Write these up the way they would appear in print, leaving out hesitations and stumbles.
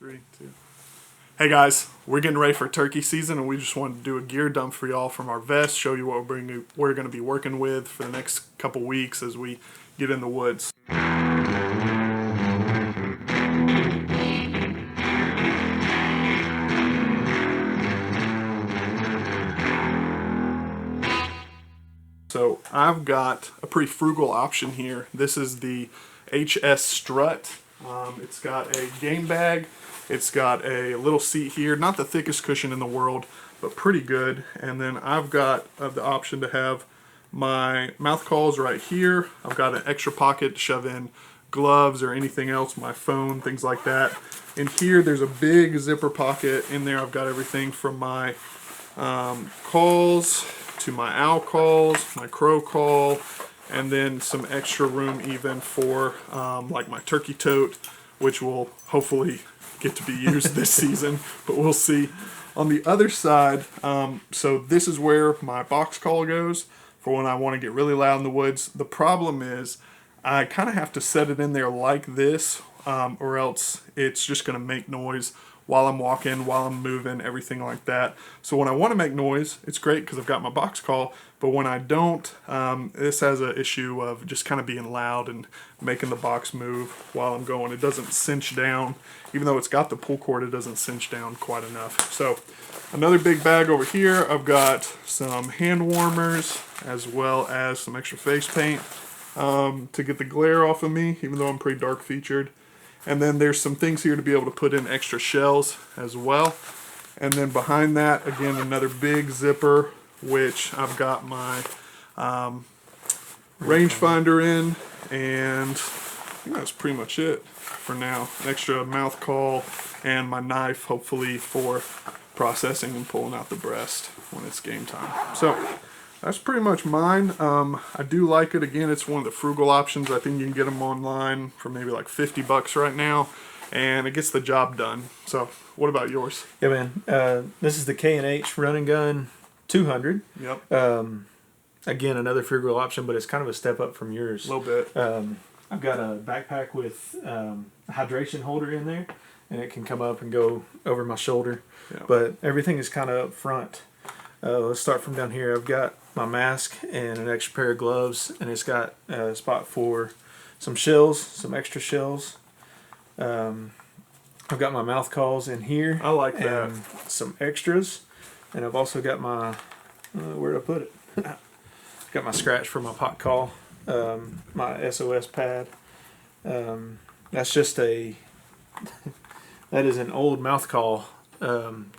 3, 2. Hey guys, we're getting ready for turkey season, and we just wanted to do a gear dump for y'all from our vests, show you what we're going to be working with for the next couple weeks as we get in the woods. So I've got a pretty frugal option here. This is the HS Strut. It's got a game bag. It's got a little seat here, not the thickest cushion in the world, but pretty good. And then I've got the option to have my mouth calls right here. I've got an extra pocket to shove in gloves or anything else, my phone, things like that. In here, there's a big zipper pocket. In there, I've got everything from my calls to my owl calls, my crow call, and then some extra room even for like my turkey tote, which will hopefully get to be used this season, but we'll see. On the other side, so this is where my box call goes for when I want to get really loud in the woods. The problem is I kind of have to set it in there like this, or else it's just going to make noise while I'm walking, while I'm moving, everything like that. So when I want to make noise, it's great because I've got my box call, but when I don't, this has an issue of just kind of being loud and making the box move while I'm going. It doesn't cinch down. Even though it's got the pull cord, it doesn't cinch down quite enough. So another big bag over here, I've got some hand warmers as well as some extra face paint to get the glare off of me, even though I'm pretty dark featured. And then there's some things here to be able to put in extra shells as well. And then behind that, again, another big zipper, which I've got my rangefinder in. And I think that's pretty much it for now. An extra mouth call and my knife, hopefully, for processing and pulling out the breast when it's game time. So that's pretty much mine. I do like it. Again, it's one of the frugal options. I think you can get them online for maybe like $50 right now, and it gets the job done. So what about yours? Yeah, man. This is the K&H Run and Gun 200. Yep. Again, another frugal option, but it's kind of a step up from yours. A little bit. I've got a backpack with a hydration holder in there, and it can come up and go over my shoulder. Yeah. But everything is kind of up front. Let's start from down here. I've got my mask and an extra pair of gloves, and it's got a spot for some shells, some extra shells. I've got my mouth calls in here. I like that. And some extras. And I've also got my, where'd I put it? Got my scratch for my pot call, my SOS pad. That's just that is an old mouth call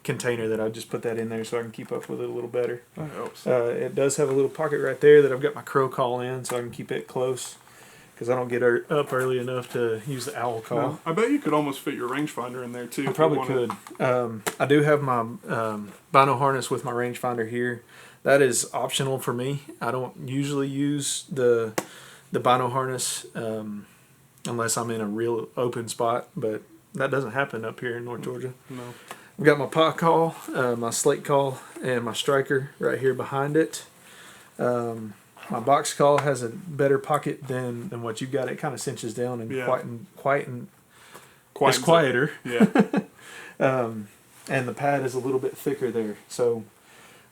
container that I just put that in there so I can keep up with it a little better. That helps. It does have a little pocket right there that I've got my crow call in so I can keep it close because I don't get up early enough to use the owl call. No, I bet you could almost fit your rangefinder in there too. I probably could. I do have my bino harness with my rangefinder here. That is optional for me. I don't usually use the bino harness unless I'm in a real open spot, but that doesn't happen up here in North Georgia. No. I've got my pot call, my slate call, and my striker right here behind it. My box call has a better pocket than what you've got. It kind of cinches down and it's quieter. Yeah. And the pad is a little bit thicker there. So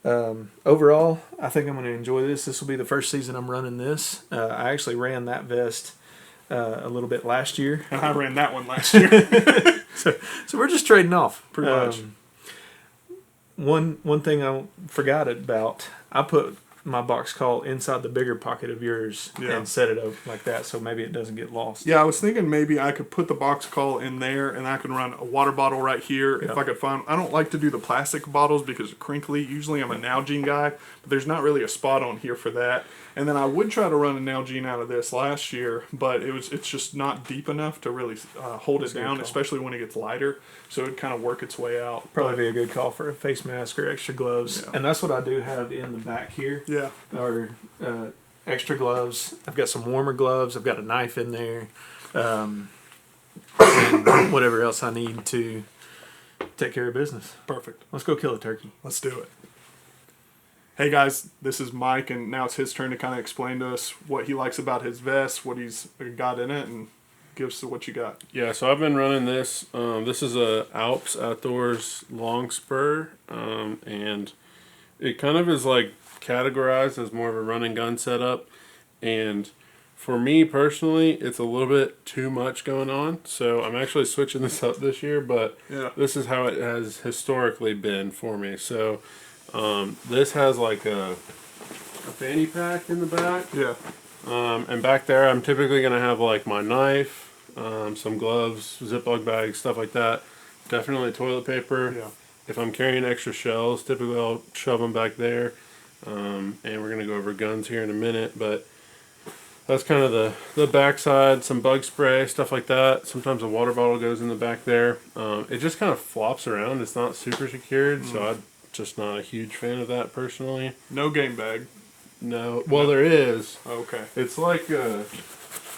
overall, I think I'm going to enjoy this. This will be the first season I'm running this. I actually ran that vest a little bit last year. And I ran that one last year. So we're just trading off. Pretty much. One thing I forgot about, I put my box call inside the bigger pocket of yours and set it up like that so maybe it doesn't get lost. Yeah, I was thinking maybe I could put the box call in there and I can run a water bottle right here if I could find. I don't like to do the plastic bottles because they're crinkly. Usually I'm a Nalgene guy, but there's not really a spot on here for that. And then I would try to run a Nalgene out of this last year, but it's just not deep enough to really hold it down, especially when it gets lighter. So it'd kind of work its way out. Probably be a good call for a face mask or extra gloves. Yeah. And that's what I do have in the back here. Yeah. Or extra gloves. I've got some warmer gloves. I've got a knife in there. And whatever else I need to take care of business. Perfect. Let's go kill a turkey. Let's do it. Hey guys, this is Mike, and now it's his turn to kind of explain to us what he likes about his vest, what he's got in it, and Give us what you got. Yeah, so I've been running this. This is a Alps Outdoors long spur, and it kind of is like categorized as more of a run and gun setup. And for me personally, it's a little bit too much going on. So I'm actually switching this up this year, but Yeah. this is how it has historically been for me. So this has like a fanny pack in the back. Yeah. And back there, I'm typically going to have like my knife, some gloves, Ziploc bags, stuff like that. Definitely toilet paper. Yeah. If I'm carrying extra shells, typically I'll shove them back there. And we're going to go over guns here in a minute, but that's kind of the backside, some bug spray, stuff like that. Sometimes a water bottle goes in the back there. It just kind of flops around. It's not super secured, so I'm just not a huge fan of that personally. No game bag. No. Well, there is. Okay. It's like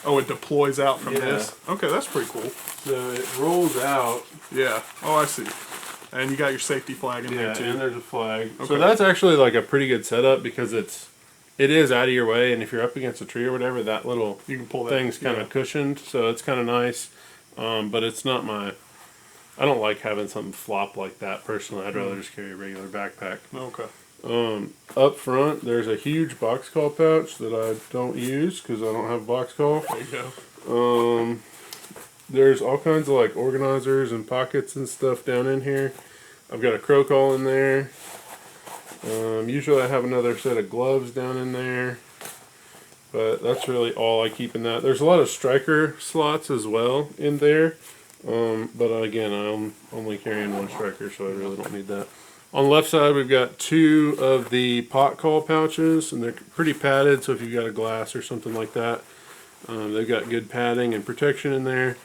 Oh, it deploys out from Yeah. this. Okay, that's pretty cool. so it rolls out. Yeah. Oh, I see. And you got your safety flag in there Yeah, too. and there's a flag. Okay. So that's actually like a pretty good setup because it is out of your way, and if you're up against a tree or whatever, that little You can pull that. thing's kind of cushioned, so it's kind of nice. But it's not I don't like having something flop like that personally. I'd rather just carry a regular backpack. Okay. Up front, there's a huge box call pouch that I don't use because I don't have box call. There you go. There's all kinds of like organizers and pockets and stuff down in here. I've got a crow call in there. Usually I have another set of gloves down in there, but that's really all I keep in that. There's a lot of striker slots as well in there, but again, I'm only carrying one striker, so I really don't need that. On the left side, we've got 2 of the pot call pouches, and they're pretty padded, so if you've got a glass or something like that, they've got good padding and protection in there.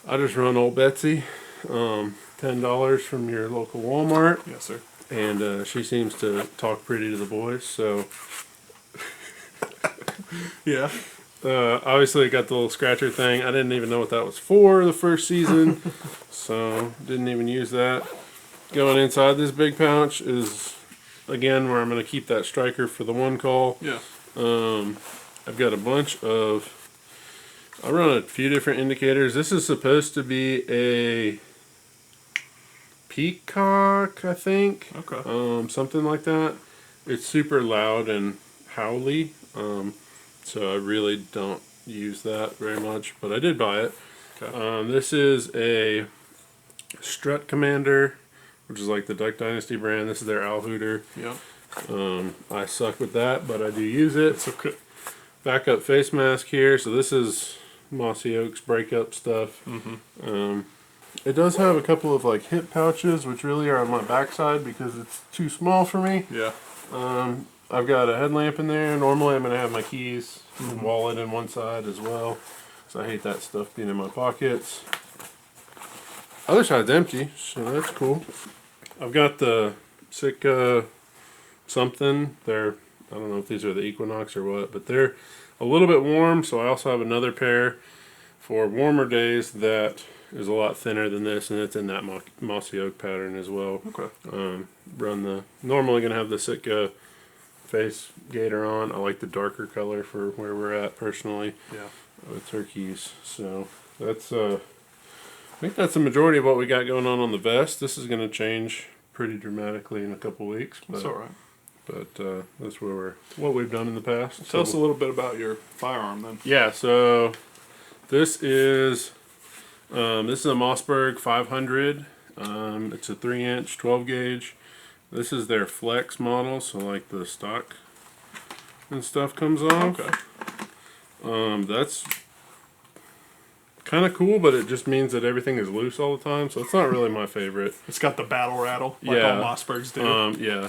I just run Old Betsy, $10 from your local Walmart, Yes, sir. and she seems to talk pretty to the boys, so Yeah. obviously I got the little scratcher thing. I didn't even know what that was for the first season, so didn't even use that. Going inside this big pouch is, again, where I'm going to keep that striker for the one call. Yeah. I've got a bunch of, I run a few different indicators. This is supposed to be a peacock, I think. Okay. Something like that. It's super loud and howly, so I really don't use that very much, but I did buy it. Okay. This is a Strut Commander, which is like the Duck Dynasty brand. This is their owl hooter. Yeah. I suck with that, but I do use it. It's okay. Backup face mask here. So this is Mossy Oak's breakup stuff. Mm-hmm. It does have a couple of like hip pouches, which really are on my backside because it's too small for me. Yeah. I've got a headlamp in there. Normally I'm going to have my keys and wallet in one side as well. So I hate that stuff being in my pockets. Other side's empty, so that's cool. I've got the Sitka something. I don't know if these are the Equinox or what, but they're a little bit warm, so I also have another pair for warmer days that is a lot thinner than this, and it's in that mossy oak pattern as well. Okay. Normally going to have the Sitka face gator on. I like the darker color for where we're at personally. Yeah. With turkeys, so that's I think that's the majority of what we got going on the vest. This is going to change pretty dramatically in a couple weeks. But, That's all right. But that's what we've done in the past. Tell us a little bit about your firearm then. Yeah, so this is a Mossberg 500. It's a 3-inch 12 gauge. This is their flex model, so like the stock and stuff comes off. Okay. That's kind of cool, but it just means that everything is loose all the time, so it's not really my favorite. It's got the battle rattle like Yeah. all Mossbergs do. Yeah.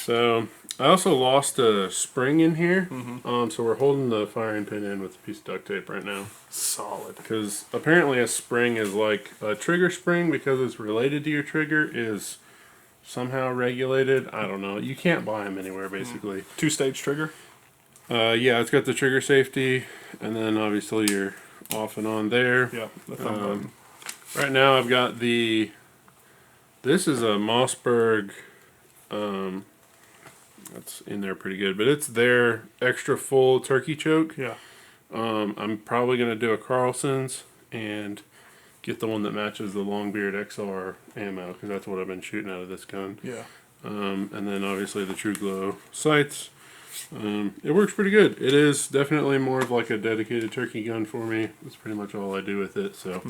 So I also lost a spring in here. So we're holding the firing pin in with a piece of duct tape right now. Solid. Because apparently a spring is like a trigger spring because it's related to your trigger is somehow regulated. I don't know. You can't buy them anywhere basically. 2-stage trigger. Yeah, it's got the trigger safety, and then obviously you're off and on there. Yeah. The thumb button. Right now I've got this is a Mossberg, that's in there pretty good, but it's their extra full turkey choke. Yeah. I'm probably going to do a Carlson's and get the one that matches the Longbeard XR ammo, because that's what I've been shooting out of this gun. Yeah. And then obviously the True Glow sights. It works pretty good. It is definitely more of like a dedicated turkey gun for me. That's pretty much all I do with it. So,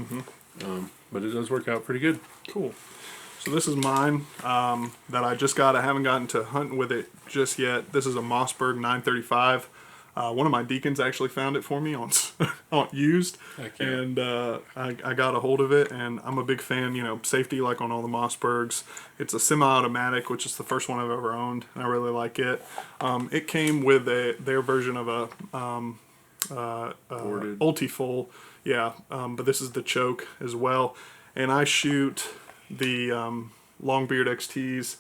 but it does work out pretty good. Cool. So this is mine that I just got. I haven't gotten to hunting with it just yet. This is a Mossberg 935. One of my deacons actually found it for me on used, Heck yeah. and I got a hold of it, and I'm a big fan. Safety like on all the Mossbergs. It's a semi-automatic, which is the first one I've ever owned, and I really like it. It came with their version of a Boarded. Ulti-full, yeah, but this is the choke as well, and I shoot the Longbeard XTs.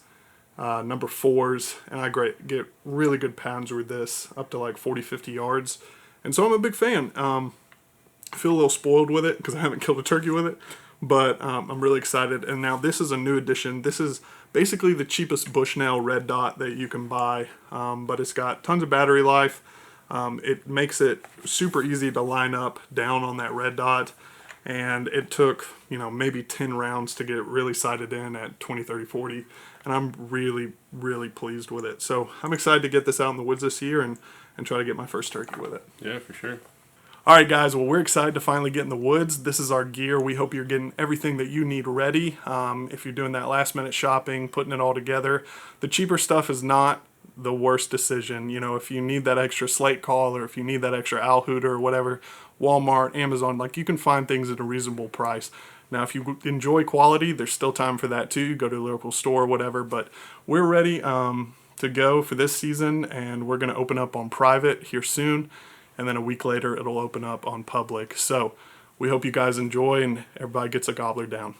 Number 4s, and I get really good pounds with this, up to like 40-50 yards, and so I'm a big fan. I feel a little spoiled with it because I haven't killed a turkey with it, but I'm really excited. And now this is a new addition. This is basically the cheapest Bushnell red dot that you can buy, but it's got tons of battery life. It makes it super easy to line up down on that red dot, and it took maybe 10 rounds to get it really sighted in at 20, 30, 40. And I'm really, really pleased with it. So I'm excited to get this out in the woods this year and try to get my first turkey with it. Yeah, for sure. All right, guys. Well, we're excited to finally get in the woods. This is our gear. We hope you're getting everything that you need ready. If you're doing that last-minute shopping, putting it all together, the cheaper stuff is not the worst decision. If you need that extra slate call or if you need that extra owl hooter or whatever, Walmart, Amazon, you can find things at a reasonable price. Now, if you enjoy quality, there's still time for that too. Go to a local store or whatever. But we're ready to go for this season, and we're going to open up on private here soon. And then a week later, it'll open up on public. So we hope you guys enjoy and everybody gets a gobbler down.